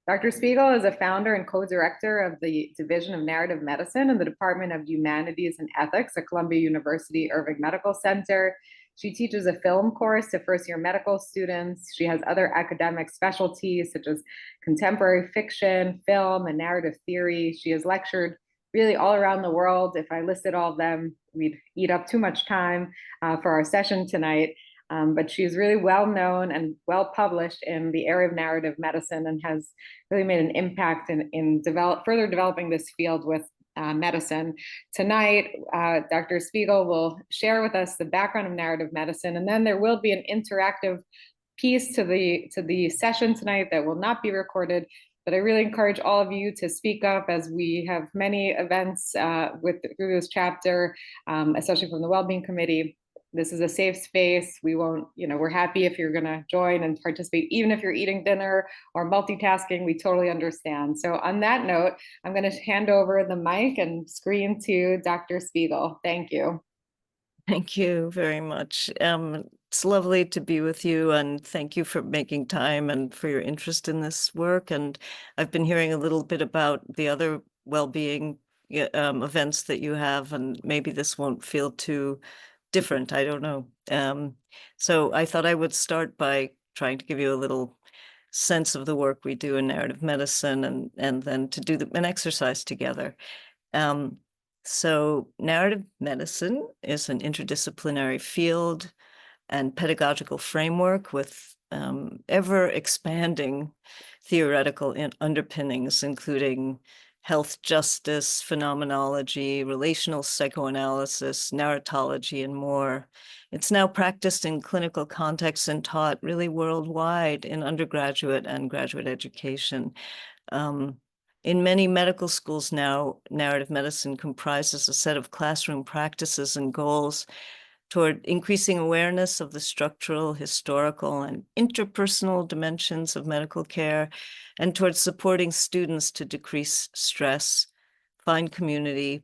Dr. Spiegel is a founder and co-director of the Division of Narrative Medicine in the Department of Humanities and Ethics at Columbia University Irving Medical Center. She teaches a film course to first-year medical students. She has other academic specialties such as contemporary fiction, film, and narrative theory. She has lectured really all around the world. If I listed all of them, we'd eat up too much time for our session tonight. But she's really well known and well published in the area of narrative medicine and has really made an impact in further developing this field with medicine. Tonight, Dr. Spiegel will share with us the background of narrative medicine, and then there will be an interactive piece to the session tonight that will not be recorded. But I really encourage all of you to speak up as we have many events through this chapter, especially from the Wellbeing Committee. This is a safe space. We won't, we're happy if you're going to join and participate, even if you're eating dinner or multitasking, we totally understand. So on that note, I'm going to hand over the mic and screen to Dr. Spiegel. Thank you. Thank you very much. It's lovely to be with you, and thank you for making time and for your interest in this work. And I've been hearing a little bit about the other well-being events that you have, and maybe this won't feel too different. I don't know. So I thought I would start by trying to give you a little sense of the work we do in narrative medicine, and then to do an exercise together. So narrative medicine is an interdisciplinary field and pedagogical framework with ever expanding theoretical underpinnings, including health justice, phenomenology, relational psychoanalysis, narratology, and more. It's now practiced in clinical contexts and taught really worldwide in undergraduate and graduate education. In many medical schools now, narrative medicine comprises a set of classroom practices and goals toward increasing awareness of the structural, historical, and interpersonal dimensions of medical care, and towards supporting students to decrease stress, find community,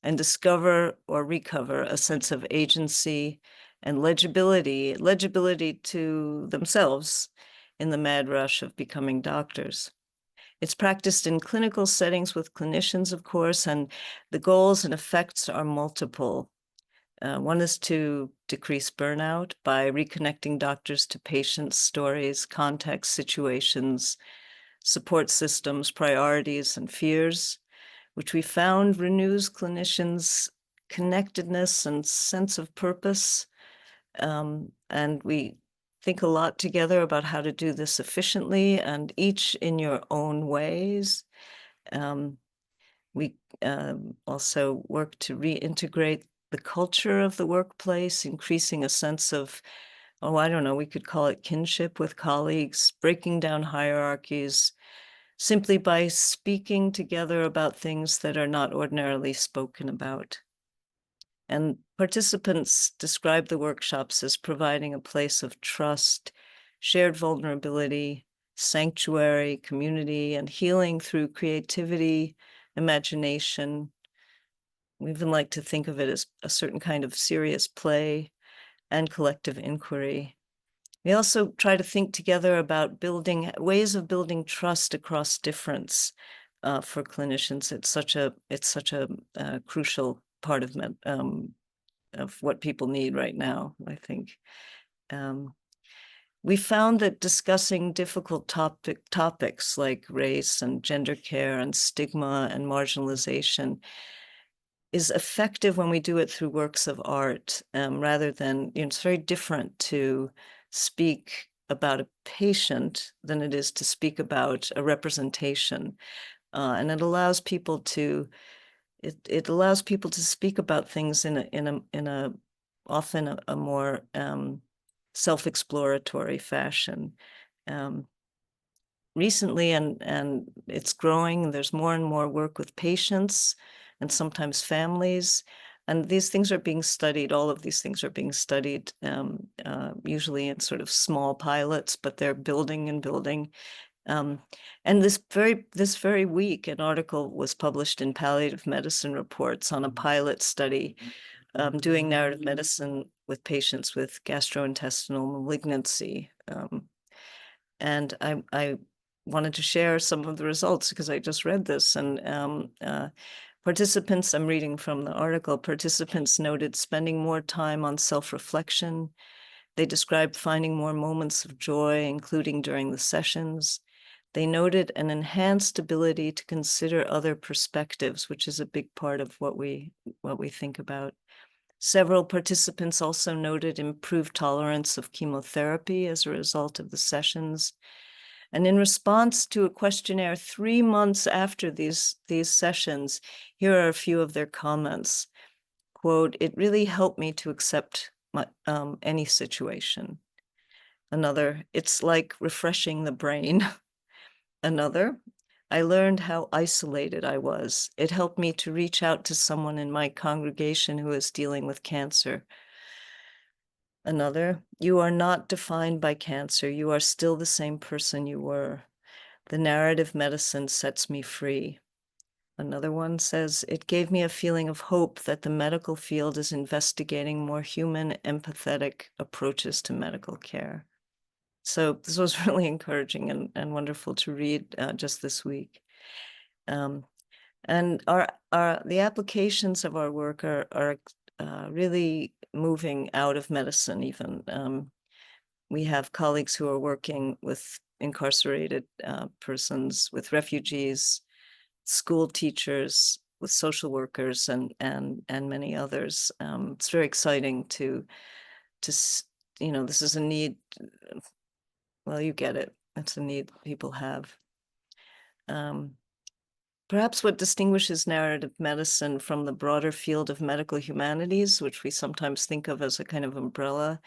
and discover or recover a sense of agency and legibility to themselves in the mad rush of becoming doctors. It's practiced in clinical settings with clinicians, of course, and the goals and effects are multiple. One is to decrease burnout by reconnecting doctors to patients' stories, contexts, situations, support systems, priorities, and fears, which we found renews clinicians' connectedness and sense of purpose. And we think a lot together about how to do this efficiently, and each in your own ways. We also work to reintegrate the culture of the workplace, increasing a sense of, I don't know, we could call it kinship with colleagues, breaking down hierarchies, simply by speaking together about things that are not ordinarily spoken about. And participants describe the workshops as providing a place of trust, shared vulnerability, sanctuary, community, and healing through creativity, imagination. We even like to think of it as a certain kind of serious play and collective inquiry. We also try to think together about building ways of building trust across difference for clinicians. It's such a crucial part of what people need right now, I think. We found that discussing difficult topics like race and gender care and stigma and marginalization is effective when we do it through works of art, rather than, it's very different to speak about a patient than it is to speak about a representation. And it allows people to speak about things in a often a more self-exploratory fashion. Recently, and it's growing, there's more and more work with patients and sometimes families, and these things are being studied. All of these things are being studied, usually in sort of small pilots, but they're building and building. And this very week, an article was published in Palliative Medicine Reports on a pilot study doing narrative medicine with patients with gastrointestinal malignancy. And I wanted to share some of the results because I just read this. And participants, I'm reading from the article, participants noted spending more time on self-reflection. They described finding more moments of joy, including during the sessions. They noted an enhanced ability to consider other perspectives, which is a big part of what we think about. Several participants also noted improved tolerance of chemotherapy as a result of the sessions. And in response to a questionnaire 3 months after these sessions, here are a few of their comments. Quote, "It really helped me to accept any situation." Another, "It's like refreshing the brain." Another, "I learned how isolated I was. It helped me to reach out to someone in my congregation who is dealing with cancer." Another, "You are not defined by cancer. You are still the same person you were. The narrative medicine sets me free." Another one says, "It gave me a feeling of hope that the medical field is investigating more human, empathetic approaches to medical care." So this was really encouraging and wonderful to read just this week. Um, and the applications of our work are really moving out of medicine even. We have colleagues who are working with incarcerated persons, with refugees, school teachers, with social workers, and many others. It's very exciting to this is a need. Well, you get it. It's a need people have. Perhaps what distinguishes narrative medicine from the broader field of medical humanities, which we sometimes think of as a kind of umbrella,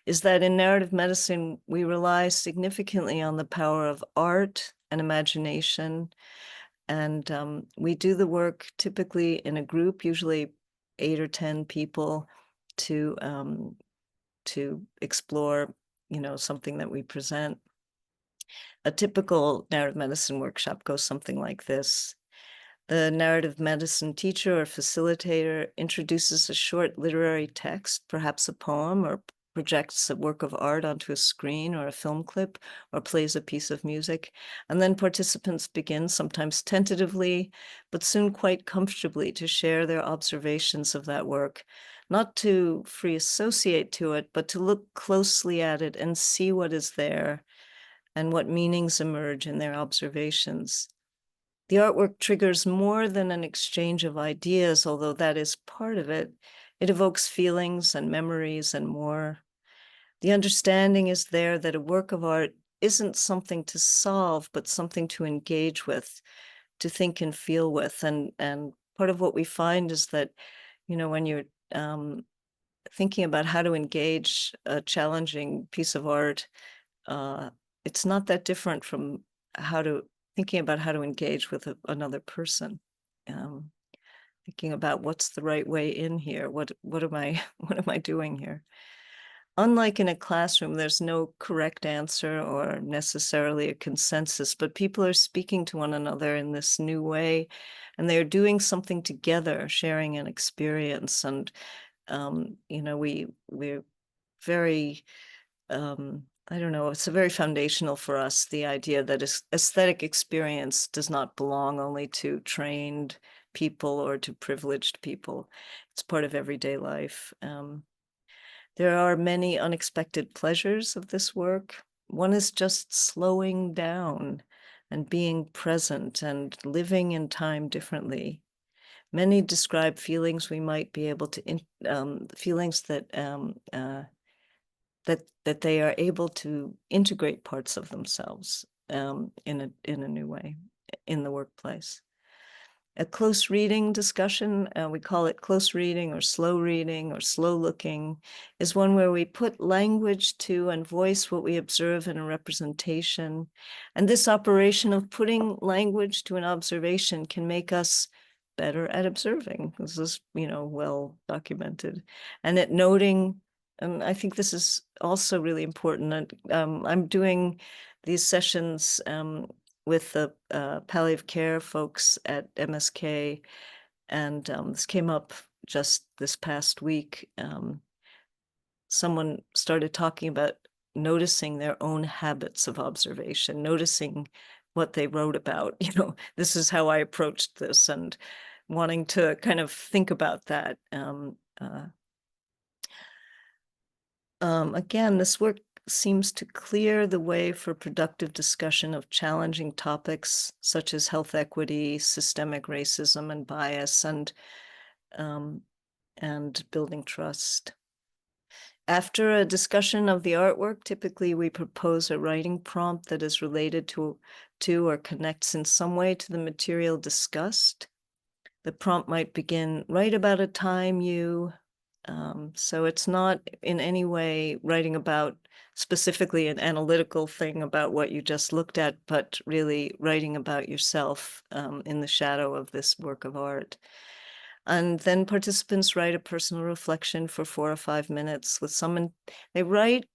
is that in narrative medicine, we rely significantly on the power of art and imagination. And we do the work typically in a group, usually 8 or 10 people, to explore, something that we present. A typical narrative medicine workshop goes something like this. The narrative medicine teacher or facilitator introduces a short literary text, perhaps a poem, or projects a work of art onto a screen or a film clip, or plays a piece of music. And then participants begin, sometimes tentatively, but soon quite comfortably, to share their observations of that work, not to free associate to it, but to look closely at it and see what is there and what meanings emerge in their observations. The artwork triggers more than an exchange of ideas, although that is part of it. It evokes feelings and memories and more. The understanding is there that a work of art isn't something to solve, but something to engage with, to think and feel with. And part of what we find is that, when you're thinking about how to engage a challenging piece of art, it's not that different from thinking about how to engage with another person. Thinking about what's the right way in here. What am I what am I doing here? Unlike in a classroom, there's no correct answer or necessarily a consensus, but people are speaking to one another in this new way, and they're doing something together, sharing an experience. And we're very I don't know, it's a very foundational for us, the idea that aesthetic experience does not belong only to trained people or to privileged people. It's part of everyday life. There are many unexpected pleasures of this work. One is just slowing down and being present and living in time differently. Many describe feelings we might be able to, feelings that they are able to integrate parts of themselves in a new way in the workplace. A close reading discussion, we call it close reading or slow looking, is one where we put language to and voice what we observe in a representation. And this operation of putting language to an observation can make us better at observing. This is, well documented. And at noting, and I think this is also really important. I'm doing these sessions with the palliative care folks at MSK, and this came up just this past week. Someone started talking about noticing their own habits of observation, noticing what they wrote about. This is how I approached this, and wanting to kind of think about that. Again, this work seems to clear the way for productive discussion of challenging topics such as health equity, systemic racism and bias, and building trust. After a discussion of the artwork, typically we propose a writing prompt that is related to or connects in some way to the material discussed. The prompt might begin, write about a time you, so it's not in any way writing about specifically an analytical thing about what you just looked at, but really writing about yourself in the shadow of this work of art. And then participants write a personal reflection for 4 or 5 minutes with someone. They write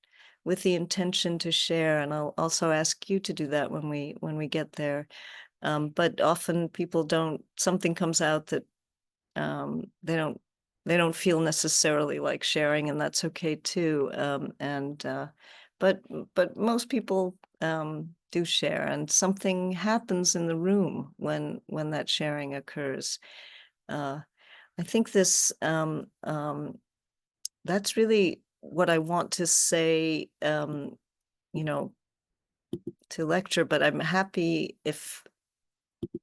with the intention to share, and I'll also ask you to do that when we get there. But often people don't. Something comes out that they don't feel necessarily like sharing, and that's okay too. But most people do share, and something happens in the room when that sharing occurs. I think this that's really what I want to say, to lecture, but I'm happy if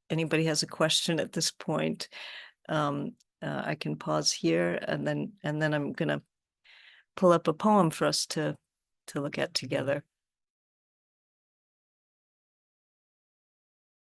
anybody has a question at this point. I can pause here, and then I'm gonna pull up a poem for us to look at together.